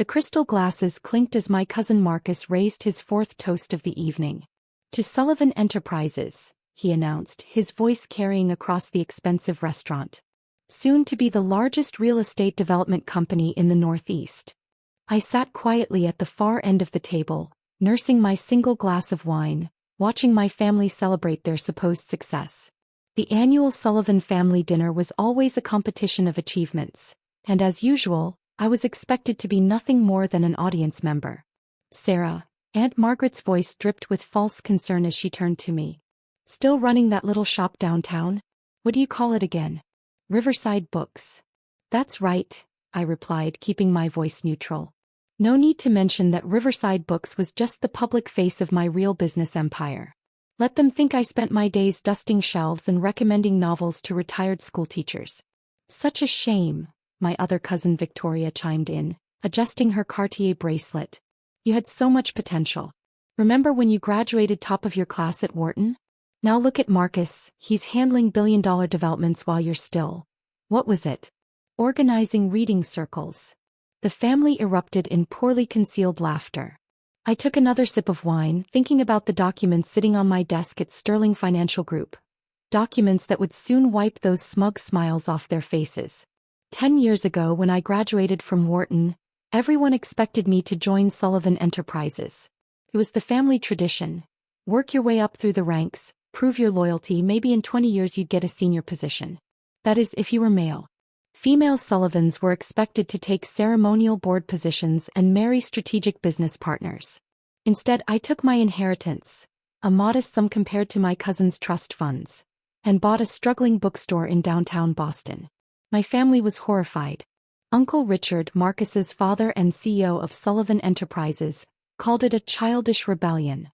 The crystal glasses clinked as my cousin Marcus raised his fourth toast of the evening. To Sullivan Enterprises, he announced, his voice carrying across the expensive restaurant. Soon to be the largest real estate development company in the Northeast. I sat quietly at the far end of the table, nursing my single glass of wine, watching my family celebrate their supposed success. The annual Sullivan family dinner was always a competition of achievements, and as usual, I was expected to be nothing more than an audience member. Sarah, Aunt Margaret's voice dripped with false concern as she turned to me. Still running that little shop downtown? What do you call it again? Riverside Books. That's right, I replied, keeping my voice neutral. No need to mention that Riverside Books was just the public face of my real business empire. Let them think I spent my days dusting shelves and recommending novels to retired schoolteachers. Such a shame, my other cousin Victoria chimed in, adjusting her Cartier bracelet. You had so much potential. Remember when you graduated top of your class at Wharton? Now look at Marcus, he's handling billion-dollar developments while you're still. What was it? Organizing reading circles. The family erupted in poorly concealed laughter. I took another sip of wine, thinking about the documents sitting on my desk at Sterling Financial Group. Documents that would soon wipe those smug smiles off their faces. 10 years ago when I graduated from Wharton, everyone expected me to join Sullivan Enterprises. It was the family tradition. Work your way up through the ranks, prove your loyalty, maybe in 20 years you'd get a senior position. That is, if you were male. Female Sullivans were expected to take ceremonial board positions and marry strategic business partners. Instead, I took my inheritance, a modest sum compared to my cousin's trust funds, and bought a struggling bookstore in downtown Boston. My family was horrified. Uncle Richard, Marcus's father and CEO of Sullivan Enterprises, called it a childish rebellion.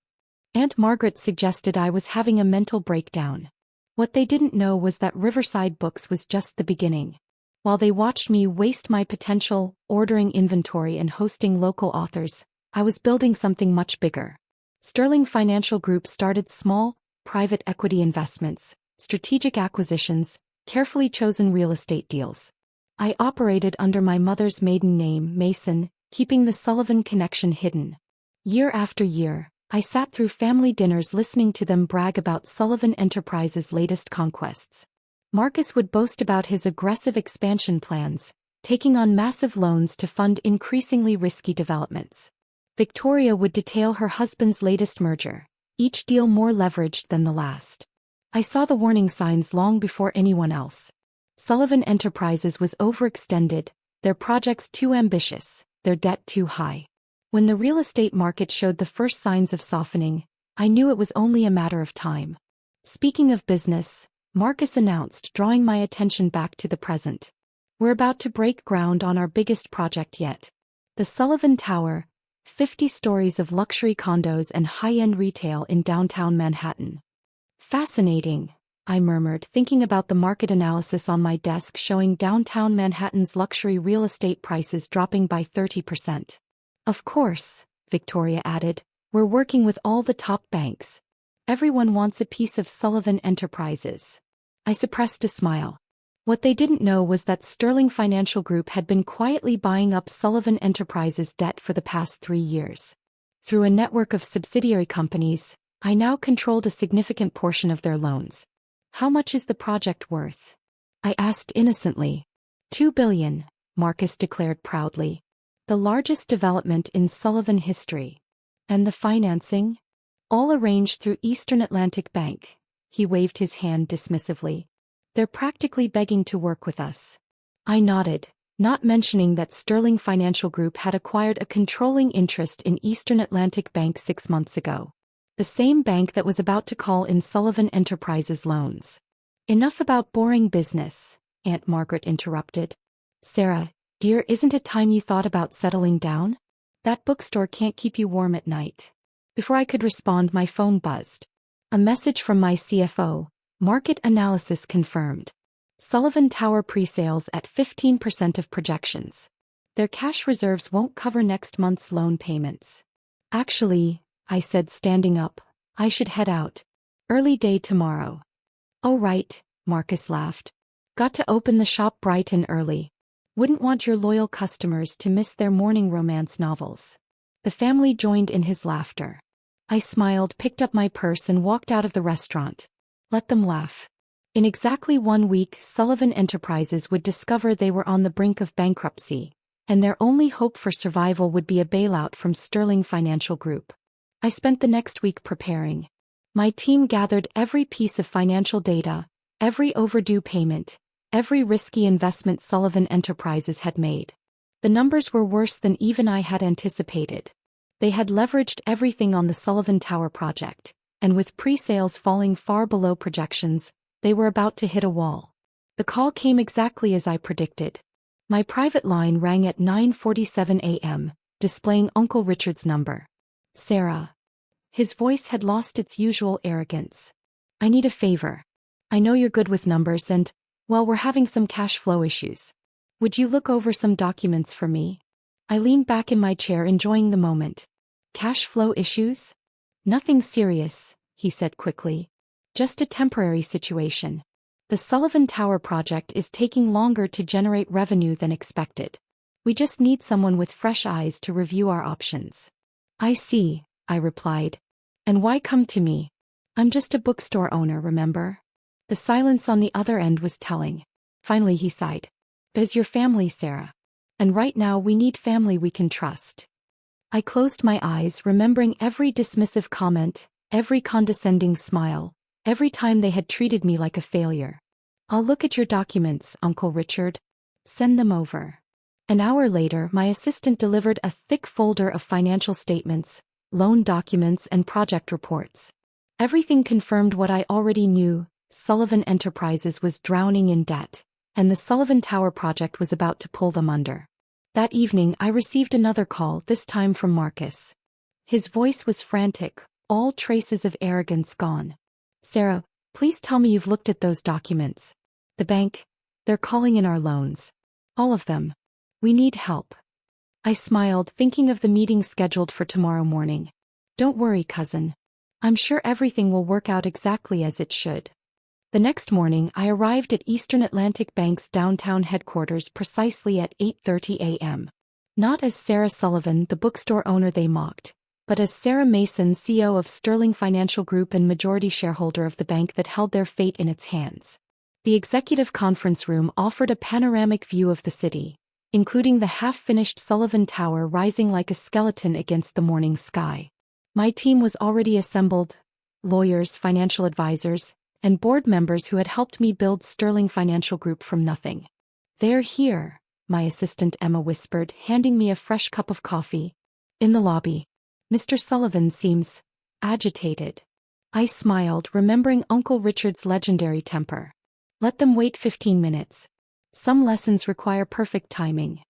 Aunt Margaret suggested I was having a mental breakdown. What they didn't know was that Riverside Books was just the beginning. While they watched me waste my potential, ordering inventory and hosting local authors, I was building something much bigger. Sterling Financial Group started small, private equity investments, strategic acquisitions, carefully chosen real estate deals. I operated under my mother's maiden name, Mason, keeping the Sullivan connection hidden. Year after year, I sat through family dinners listening to them brag about Sullivan Enterprises' latest conquests. Marcus would boast about his aggressive expansion plans, taking on massive loans to fund increasingly risky developments. Victoria would detail her husband's latest merger, each deal more leveraged than the last. I saw the warning signs long before anyone else. Sullivan Enterprises was overextended, their projects too ambitious, their debt too high. When the real estate market showed the first signs of softening, I knew it was only a matter of time. Speaking of business, Marcus announced, drawing my attention back to the present. We're about to break ground on our biggest project yet. The Sullivan Tower, 50 stories of luxury condos and high-end retail in downtown Manhattan. Fascinating, I murmured, thinking about the market analysis on my desk showing downtown Manhattan's luxury real estate prices dropping by 30%. Of course, Victoria added, we're working with all the top banks. Everyone wants a piece of Sullivan Enterprises. I suppressed a smile. What they didn't know was that Sterling Financial Group had been quietly buying up Sullivan Enterprises' debt for the past 3 years. Through a network of subsidiary companies, I now controlled a significant portion of their loans. How much is the project worth? I asked innocently. $2 billion, Marcus declared proudly. The largest development in Sullivan history. And the financing? All arranged through Eastern Atlantic Bank. He waved his hand dismissively. They're practically begging to work with us. I nodded, not mentioning that Sterling Financial Group had acquired a controlling interest in Eastern Atlantic Bank 6 months ago. The same bank that was about to call in Sullivan Enterprises loans. Enough about boring business, Aunt Margaret interrupted. Sarah, dear, isn't it time you thought about settling down? That bookstore can't keep you warm at night. Before I could respond, my phone buzzed. A message from my CFO, market analysis confirmed. Sullivan Tower pre-sales at 15% of projections. Their cash reserves won't cover next month's loan payments. Actually, I said, standing up, I should head out. Early day tomorrow. Oh right, Marcus laughed. Got to open the shop bright and early. Wouldn't want your loyal customers to miss their morning romance novels. The family joined in his laughter. I smiled, picked up my purse and walked out of the restaurant. Let them laugh. In exactly 1 week, Sullivan Enterprises would discover they were on the brink of bankruptcy, and their only hope for survival would be a bailout from Sterling Financial Group. I spent the next week preparing. My team gathered every piece of financial data, every overdue payment, every risky investment Sullivan Enterprises had made. The numbers were worse than even I had anticipated. They had leveraged everything on the Sullivan Tower project, and with pre-sales falling far below projections, they were about to hit a wall. The call came exactly as I predicted. My private line rang at 9:47 a.m., displaying Uncle Richard's number. Sarah. His voice had lost its usual arrogance. I need a favor. I know you're good with numbers and, well, we're having some cash flow issues. Would you look over some documents for me? I leaned back in my chair, enjoying the moment. Cash flow issues? Nothing serious, he said quickly. Just a temporary situation. The Sullivan Tower project is taking longer to generate revenue than expected. We just need someone with fresh eyes to review our options. I see, I replied. And why come to me? I'm just a bookstore owner, remember? The silence on the other end was telling. Finally he sighed. Is your family, Sarah? And right now we need family we can trust. I closed my eyes, remembering every dismissive comment, every condescending smile, every time they had treated me like a failure. I'll look at your documents, Uncle Richard. Send them over. An hour later, my assistant delivered a thick folder of financial statements, loan documents and project reports. Everything confirmed what I already knew. Sullivan Enterprises was drowning in debt, and the Sullivan Tower project was about to pull them under. That evening I received another call, this time from Marcus. His voice was frantic, all traces of arrogance gone. Sarah, please tell me you've looked at those documents. The bank, they're calling in our loans. All of them. We need help. I smiled, thinking of the meeting scheduled for tomorrow morning. Don't worry, cousin. I'm sure everything will work out exactly as it should. The next morning I arrived at Eastern Atlantic Bank's downtown headquarters precisely at 8:30 a.m. Not as Sarah Sullivan, the bookstore owner they mocked, but as Sarah Mason, CEO of Sterling Financial Group and majority shareholder of the bank that held their fate in its hands. The executive conference room offered a panoramic view of the city, including the half-finished Sullivan Tower rising like a skeleton against the morning sky. My team was already assembled: lawyers, financial advisors, and board members who had helped me build Sterling Financial Group from nothing. They're here, my assistant Emma whispered, handing me a fresh cup of coffee. In the lobby. Mr. Sullivan seems agitated. I smiled, remembering Uncle Richard's legendary temper. Let them wait 15 minutes. Some lessons require perfect timing.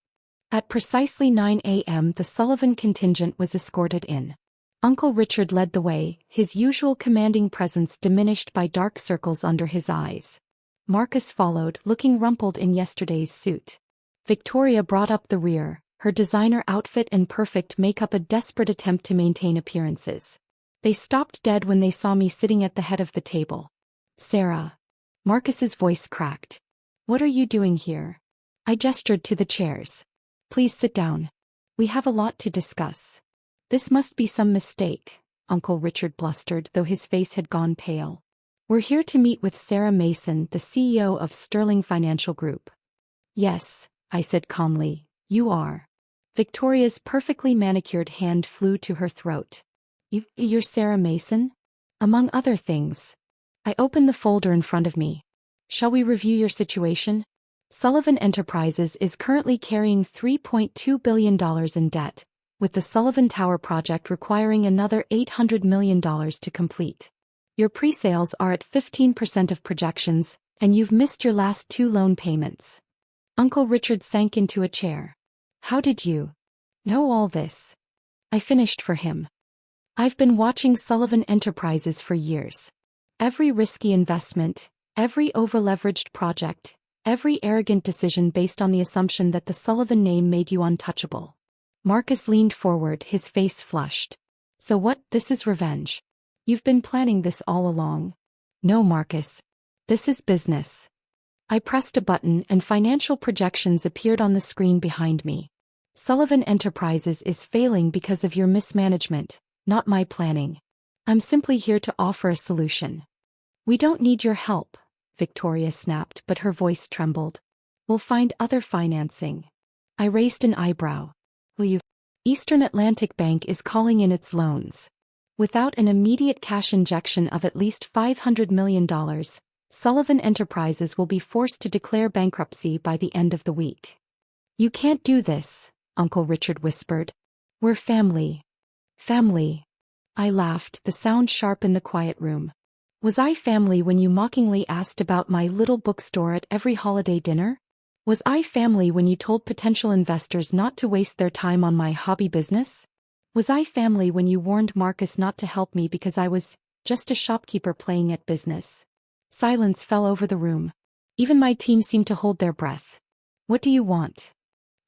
At precisely 9 a.m. the Sullivan contingent was escorted in. Uncle Richard led the way, his usual commanding presence diminished by dark circles under his eyes. Marcus followed, looking rumpled in yesterday's suit. Victoria brought up the rear, her designer outfit and perfect makeup a desperate attempt to maintain appearances. They stopped dead when they saw me sitting at the head of the table. Sarah. Marcus's voice cracked. What are you doing here? I gestured to the chairs. Please sit down. We have a lot to discuss. This must be some mistake, Uncle Richard blustered, though his face had gone pale. We're here to meet with Sarah Mason, the CEO of Sterling Financial Group. Yes, I said calmly, you are. Victoria's perfectly manicured hand flew to her throat. You're Sarah Mason? Among other things. I opened the folder in front of me. Shall we review your situation? Sullivan Enterprises is currently carrying $3.2 billion in debt, with the Sullivan Tower project requiring another $800 million to complete. Your pre-sales are at 15% of projections, and you've missed your last 2 loan payments. Uncle Richard sank into a chair. How did you know all this? I finished for him. I've been watching Sullivan Enterprises for years. Every risky investment, every over-leveraged project, every arrogant decision based on the assumption that the Sullivan name made you untouchable. Marcus leaned forward, his face flushed. So what, this is revenge? You've been planning this all along? No, Marcus. This is business. I pressed a button and financial projections appeared on the screen behind me. Sullivan Enterprises is failing because of your mismanagement, not my planning. I'm simply here to offer a solution. We don't need your help, Victoria snapped, but her voice trembled. We'll find other financing. I raised an eyebrow. Will you? Eastern Atlantic Bank is calling in its loans. Without an immediate cash injection of at least $500 million, Sullivan Enterprises will be forced to declare bankruptcy by the end of the week. You can't do this, Uncle Richard whispered. We're family. Family. I laughed, the sound sharp in the quiet room. Was I family when you mockingly asked about my little bookstore at every holiday dinner? Was I family when you told potential investors not to waste their time on my hobby business? Was I family when you warned Marcus not to help me because I was just a shopkeeper playing at business? Silence fell over the room. Even my team seemed to hold their breath. What do you want?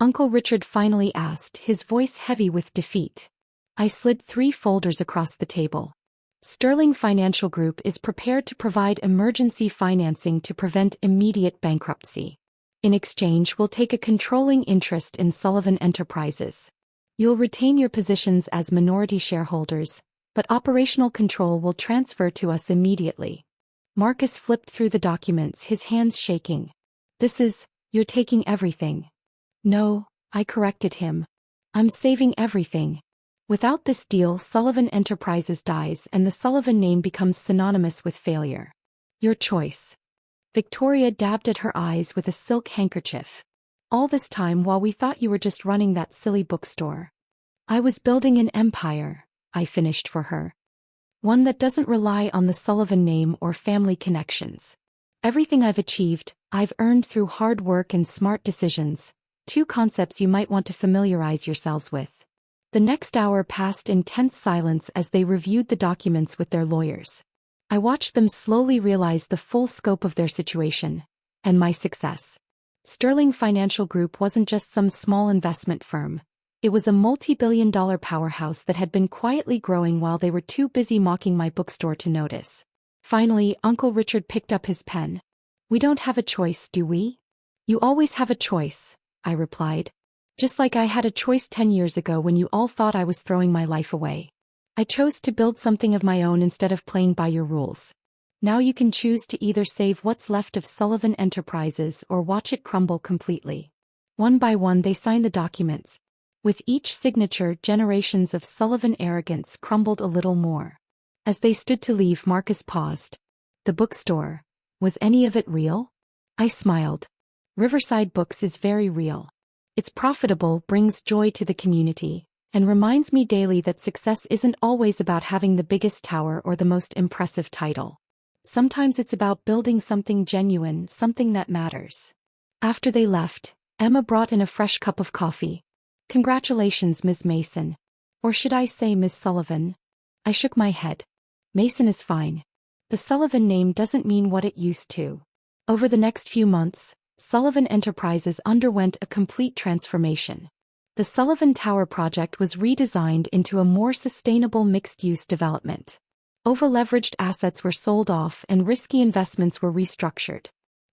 Uncle Richard finally asked, his voice heavy with defeat. I slid 3 folders across the table. Sterling Financial Group is prepared to provide emergency financing to prevent immediate bankruptcy. In exchange, we'll take a controlling interest in Sullivan Enterprises. You'll retain your positions as minority shareholders, but operational control will transfer to us immediately. Marcus flipped through the documents, his hands shaking. You're taking everything. No, I corrected him. I'm saving everything. Without this deal, Sullivan Enterprises dies and the Sullivan name becomes synonymous with failure. Your choice. Victoria dabbed at her eyes with a silk handkerchief. All this time while we thought you were just running that silly bookstore. I was building an empire, I finished for her. One that doesn't rely on the Sullivan name or family connections. Everything I've achieved, I've earned through hard work and smart decisions, 2 concepts you might want to familiarize yourselves with. The next hour passed in tense silence as they reviewed the documents with their lawyers. I watched them slowly realize the full scope of their situation, and my success. Sterling Financial Group wasn't just some small investment firm. It was a multi-billion-dollar powerhouse that had been quietly growing while they were too busy mocking my bookstore to notice. Finally, Uncle Richard picked up his pen. We don't have a choice, do we? You always have a choice, I replied. Just like I had a choice 10 years ago when you all thought I was throwing my life away. I chose to build something of my own instead of playing by your rules. Now you can choose to either save what's left of Sullivan Enterprises or watch it crumble completely. One by one they signed the documents. With each signature, generations of Sullivan arrogance crumbled a little more. As they stood to leave, Marcus paused. The bookstore. Was any of it real? I smiled. Riverside Books is very real. It's profitable, brings joy to the community, and reminds me daily that success isn't always about having the biggest tower or the most impressive title. Sometimes it's about building something genuine, something that matters. After they left, Emma brought in a fresh cup of coffee. Congratulations, Ms. Mason. Or should I say Ms. Sullivan? I shook my head. Mason is fine. The Sullivan name doesn't mean what it used to. Over the next few months, Sullivan Enterprises underwent a complete transformation. The Sullivan Tower project was redesigned into a more sustainable mixed-use development. Over-leveraged assets were sold off and risky investments were restructured.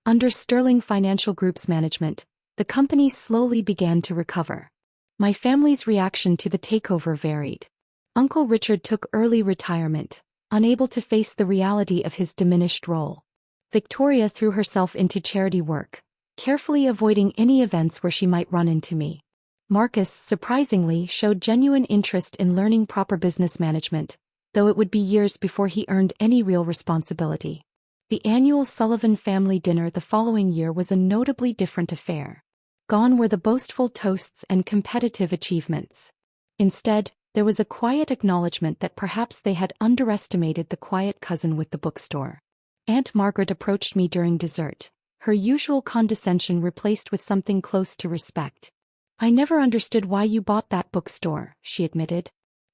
Under Sterling Financial Group's management, the company slowly began to recover. My family's reaction to the takeover varied. Uncle Richard took early retirement, unable to face the reality of his diminished role. Victoria threw herself into charity work, carefully avoiding any events where she might run into me. Marcus, surprisingly, showed genuine interest in learning proper business management, though it would be years before he earned any real responsibility. The annual Sullivan family dinner the following year was a notably different affair. Gone were the boastful toasts and competitive achievements. Instead, there was a quiet acknowledgement that perhaps they had underestimated the quiet cousin with the bookstore. Aunt Margaret approached me during dessert, her usual condescension replaced with something close to respect. I never understood why you bought that bookstore, she admitted.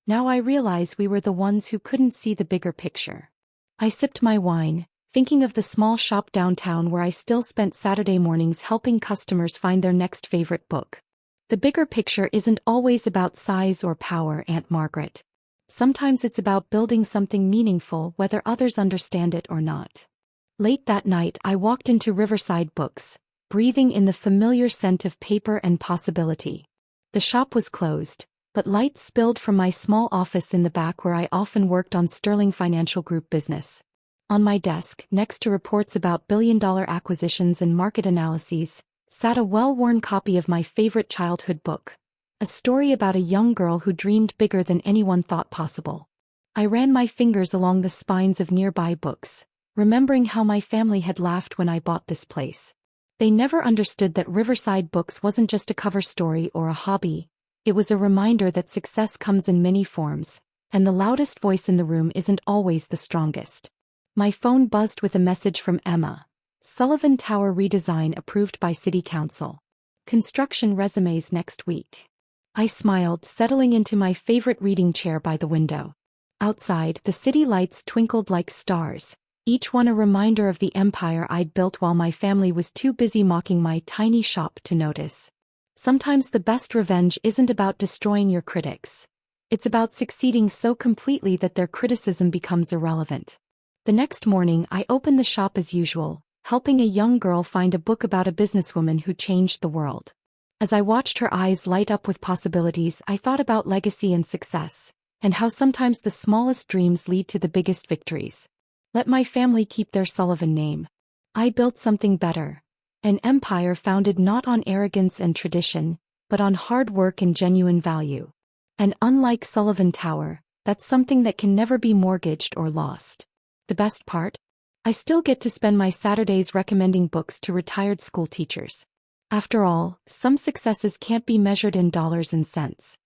Now I realize we were the ones who couldn't see the bigger picture. I sipped my wine, thinking of the small shop downtown where I still spent Saturday mornings helping customers find their next favorite book. The bigger picture isn't always about size or power, Aunt Margaret. Sometimes it's about building something meaningful whether others understand it or not. Late that night I walked into Riverside Books, breathing in the familiar scent of paper and possibility. The shop was closed, but light spilled from my small office in the back where I often worked on Sterling Financial Group business. On my desk, next to reports about billion-dollar acquisitions and market analyses, sat a well-worn copy of my favorite childhood book, a story about a young girl who dreamed bigger than anyone thought possible. I ran my fingers along the spines of nearby books, remembering how my family had laughed when I bought this place. They never understood that Riverside Books wasn't just a cover story or a hobby. It was a reminder that success comes in many forms, and the loudest voice in the room isn't always the strongest. My phone buzzed with a message from Emma. Sullivan Tower redesign approved by City Council. Construction resumes next week. I smiled, settling into my favorite reading chair by the window. Outside, the city lights twinkled like stars, each one a reminder of the empire I'd built while my family was too busy mocking my tiny shop to notice. Sometimes the best revenge isn't about destroying your critics. It's about succeeding so completely that their criticism becomes irrelevant. The next morning I opened the shop as usual, helping a young girl find a book about a businesswoman who changed the world. As I watched her eyes light up with possibilities, I thought about legacy and success, and how sometimes the smallest dreams lead to the biggest victories. Let my family keep their Sullivan name. I built something better. An empire founded not on arrogance and tradition, but on hard work and genuine value. And unlike Sullivan Tower, that's something that can never be mortgaged or lost. The best part? I still get to spend my Saturdays recommending books to retired school teachers. After all, some successes can't be measured in dollars and cents.